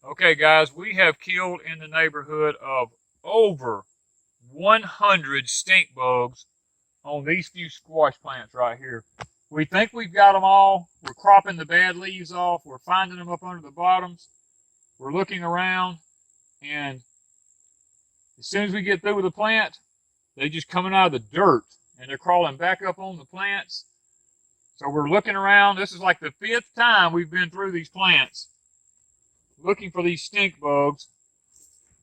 Okay, guys, we have killed in the neighborhood of over 100 stink bugs on these few squash plants right here. We think we've got them all. We're cropping the bad leaves off. We're finding them up under the bottoms. We're looking around, and as soon as we get through with the plant, they're just coming out of the dirt, and they're crawling back up on the plants. So we're looking around. This is like the 5th time we've been through these plants looking for these stink bugs,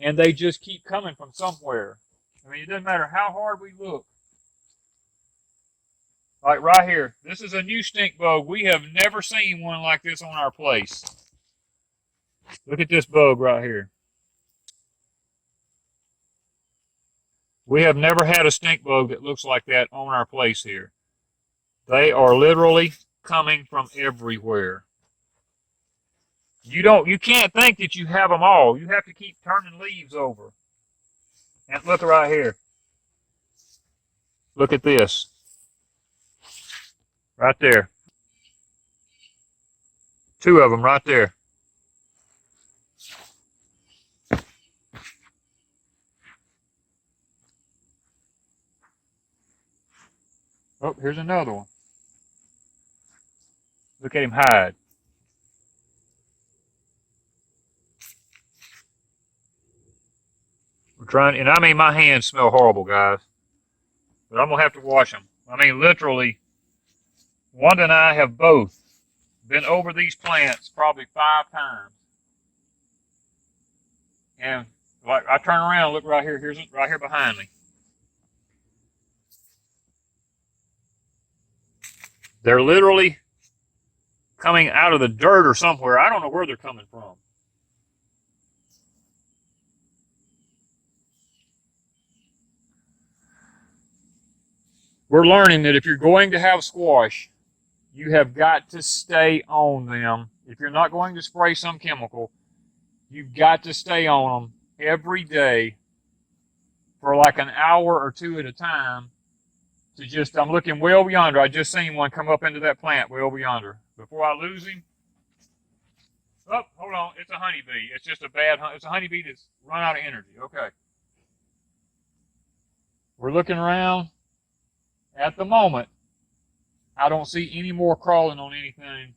and they just keep coming from somewhere. I mean, it doesn't matter how hard we look. Like right here, this is a new stink bug. We have never seen one like this on our place. Look at this bug right here. We have never had a stink bug that looks like that on our place here. They are literally coming from everywhere. You can't think that you have them all. You have to keep turning leaves over. And look right here. Look at this. Right there. 2 of them right there. Oh, here's another one. Look at him hide. We're trying, and I mean, my hands smell horrible, guys. But I'm going to have to wash them. I mean, literally, Wanda and I have both been over these plants probably 5 times. And like I turn around, look right here. Here's it right here behind me. They're literally coming out of the dirt or somewhere. I don't know where they're coming from. We're learning that if you're going to have squash, you have got to stay on them. If you're not going to spray some chemical, you've got to stay on them every day for like an hour or 2 at a time. To just, I'm looking way over yonder. I just seen one come up into that plant way over yonder. Before I lose him. Oh, hold on. It's a honeybee. It's just it's a honeybee that's run out of energy. Okay. We're looking around. At the moment, I don't see any more crawling on anything.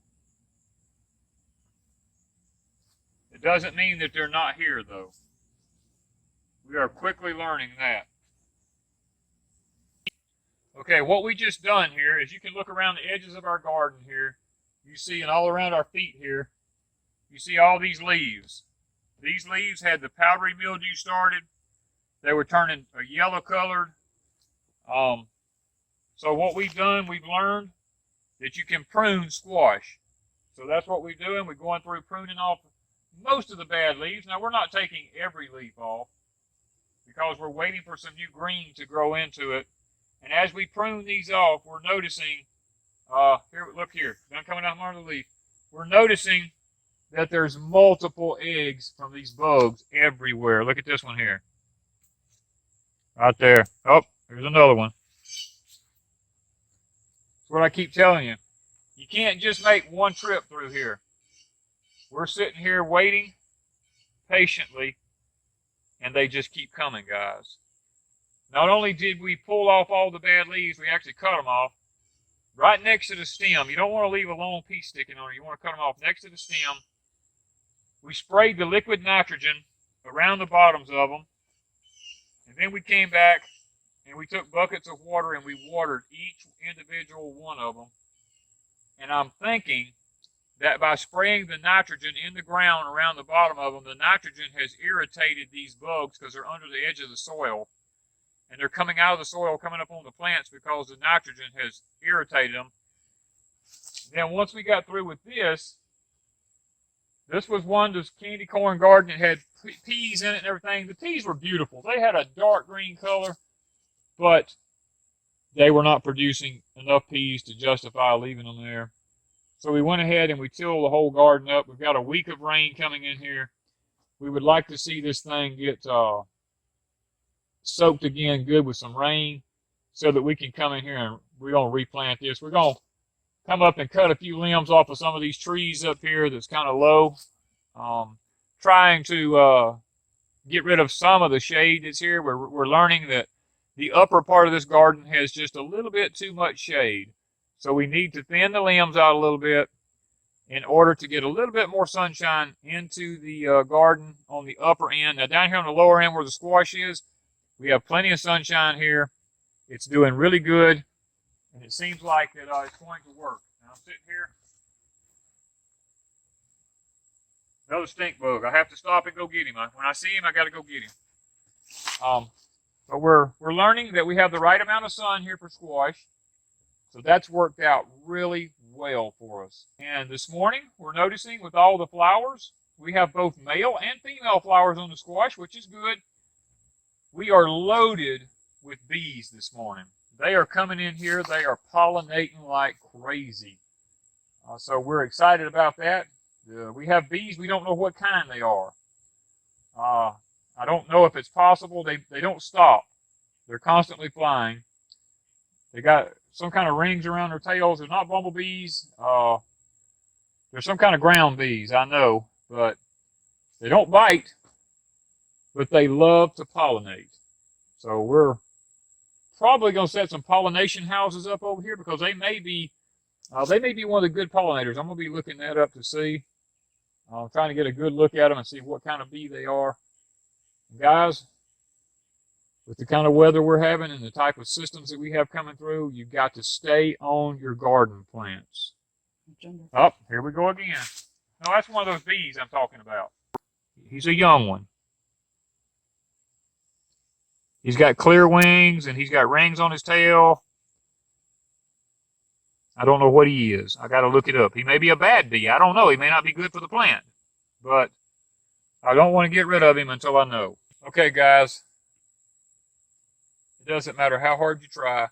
It doesn't mean that they're not here, though. We are quickly learning that. Okay, what we just done here is you can look around the edges of our garden here. You see, and all around our feet here, you see all these leaves. These leaves had the powdery mildew started. They were turning a yellow colored. So what we've done, we've learned that you can prune squash. So that's what we're doing. We're going through pruning off most of the bad leaves. Now, we're not taking every leaf off because we're waiting for some new green to grow into it. And as we prune these off, we're noticing, here, look here, done coming out from under the leaf. We're noticing that there's multiple eggs from these bugs everywhere. Look at this one here. Right there. Oh, there's another one. That's what I keep telling you. You can't just make one trip through here. We're sitting here waiting patiently, and they just keep coming, guys. Not only did we pull off all the bad leaves, we actually cut them off. Right next to the stem. You don't want to leave a long piece sticking on it. You want to cut them off next to the stem. We sprayed the liquid nitrogen around the bottoms of them. And then we came back and we took buckets of water and we watered each individual one of them. And I'm thinking that by spraying the nitrogen in the ground around the bottom of them, the nitrogen has irritated these bugs because they're under the edge of the soil. And they're coming out of the soil, coming up on the plants because the nitrogen has irritated them. Then once we got through with this was Wanda's candy corn garden. It had peas in it and everything. The peas were beautiful. They had a dark green color, but they were not producing enough peas to justify leaving them there. So we went ahead and we tilled the whole garden up. We've got a week of rain coming in here. We would like to see this thing get soaked again good with some rain so that we can come in here and we're going to replant this. We're going to come up and cut a few limbs off of some of these trees up here that's kind of low. trying to get rid of some of the shade that's here. We're learning that the upper part of this garden has just a little bit too much shade. So we need to thin the limbs out a little bit in order to get a little bit more sunshine into the garden on the upper end. Now down here on the lower end where the squash is, we have plenty of sunshine here. It's doing really good, and it seems like that it's going to work. Now I'm sitting here. Another stink bug. I have to stop and go get him. When I see him, I got to go get him. But we're learning that we have the right amount of sun here for squash. So that's worked out really well for us. And this morning, we're noticing with all the flowers, we have both male and female flowers on the squash, which is good. We are loaded with bees this morning. They are coming in here. They are pollinating like crazy. So we're excited about that. We have bees. We don't know what kind they are. I don't know if it's possible. They don't stop. They're constantly flying. They got some kind of rings around their tails. They're not bumblebees. They're some kind of ground bees, I know. But they don't bite. But they love to pollinate. So we're probably going to set some pollination houses up over here because they may be one of the good pollinators. I'm going to be looking that up to see. I'm trying to get a good look at them and see what kind of bee they are. Guys, with the kind of weather we're having and the type of systems that we have coming through, you've got to stay on your garden plants. Oh, here we go again. No, that's one of those bees I'm talking about. He's a young one. He's got clear wings and he's got rings on his tail. I don't know what he is. I got to look it up. He may be a bad bee. I don't know. He may not be good for the plant. But I don't want to get rid of him until I know. Okay, guys. It doesn't matter how hard you try,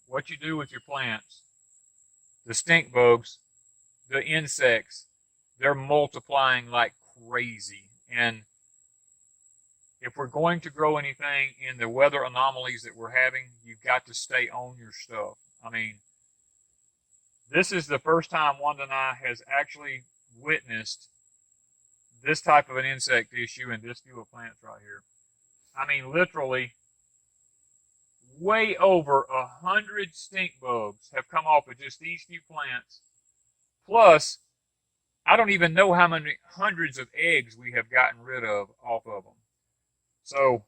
what you do with your plants. The stink bugs, the insects, they're multiplying like crazy. And if we're going to grow anything in the weather anomalies that we're having, you've got to stay on your stuff. I mean, this is the first time Wanda and I has actually witnessed this type of an insect issue in this few of plants right here. I mean, literally, way over 100 stink bugs have come off of just these few plants. Plus, I don't even know how many hundreds of eggs we have gotten rid of off of them. So,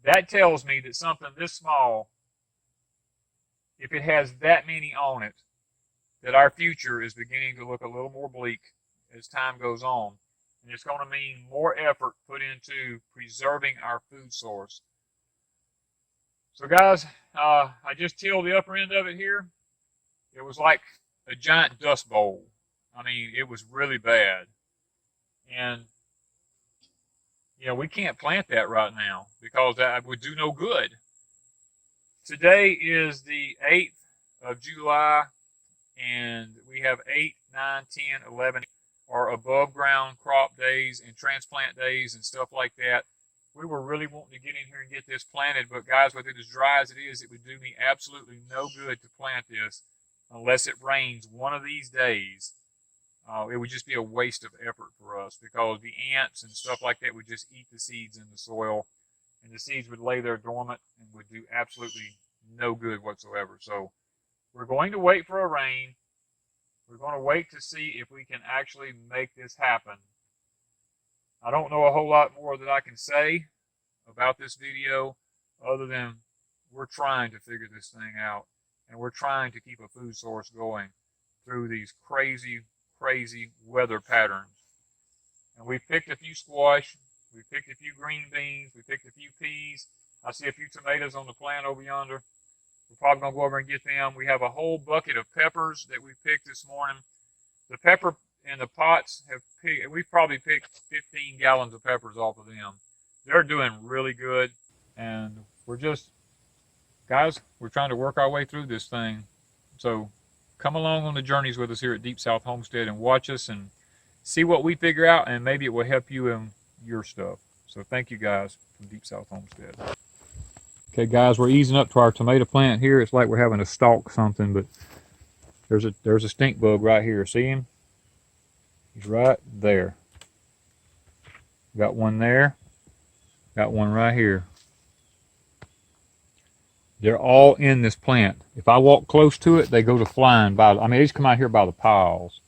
that tells me that something this small, if it has that many on it, that our future is beginning to look a little more bleak as time goes on. And it's going to mean more effort put into preserving our food source. So guys, I just tilled the upper end of it here. It was like a giant dust bowl. I mean, it was really bad. And, you know, we can't plant that right now because that would do no good. Today is the 8th of July, and we have 8, 9, 10, 11 are above ground crop days and transplant days and stuff like that. We were really wanting to get in here and get this planted, but guys, with it as dry as it is, it would do me absolutely no good to plant this unless it rains one of these days. It would just be a waste of effort for us because the ants and stuff like that would just eat the seeds in the soil, and the seeds would lay there dormant and would do absolutely no good whatsoever. So we're going to wait for a rain. We're going to wait to see if we can actually make this happen. I don't know a whole lot more that I can say about this video other than we're trying to figure this thing out, and we're trying to keep a food source going through these crazy, crazy weather patterns. And we picked a few squash, we picked a few green beans, we picked a few peas. I see a few tomatoes on the plant over yonder. We're probably going to go over and get them. We have a whole bucket of peppers that we picked this morning. The pepper in the pots we've probably picked 15 gallons of peppers off of them. They're doing really good. And guys, we're trying to work our way through this thing. So come along on the journeys with us here at Deep South Homestead and watch us and see what we figure out, and maybe it will help you in your stuff. So thank you guys from Deep South Homestead. Okay guys, we're easing up to our tomato plant here. It's like we're having to stalk something, but there's a stink bug right here. See him? He's right there. Got one there. Got one right here. They're all in this plant. If I walk close to it, they go to flying by. I mean, they just come out here by the piles.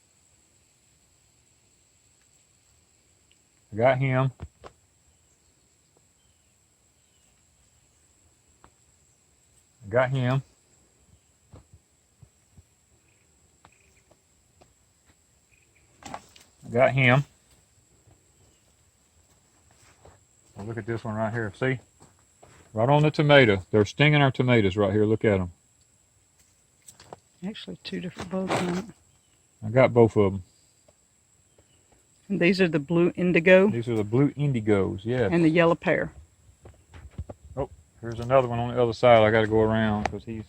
I got him. I got him. I got him. Oh, look at this one right here. See? Right on the tomato. They're stinging our tomatoes right here. Look at them. Actually, two different bugs on it. I got both of them. And these are the blue indigo. These are the blue indigos, yes. And the yellow pear. Oh, here's another one on the other side. I got to go around because he's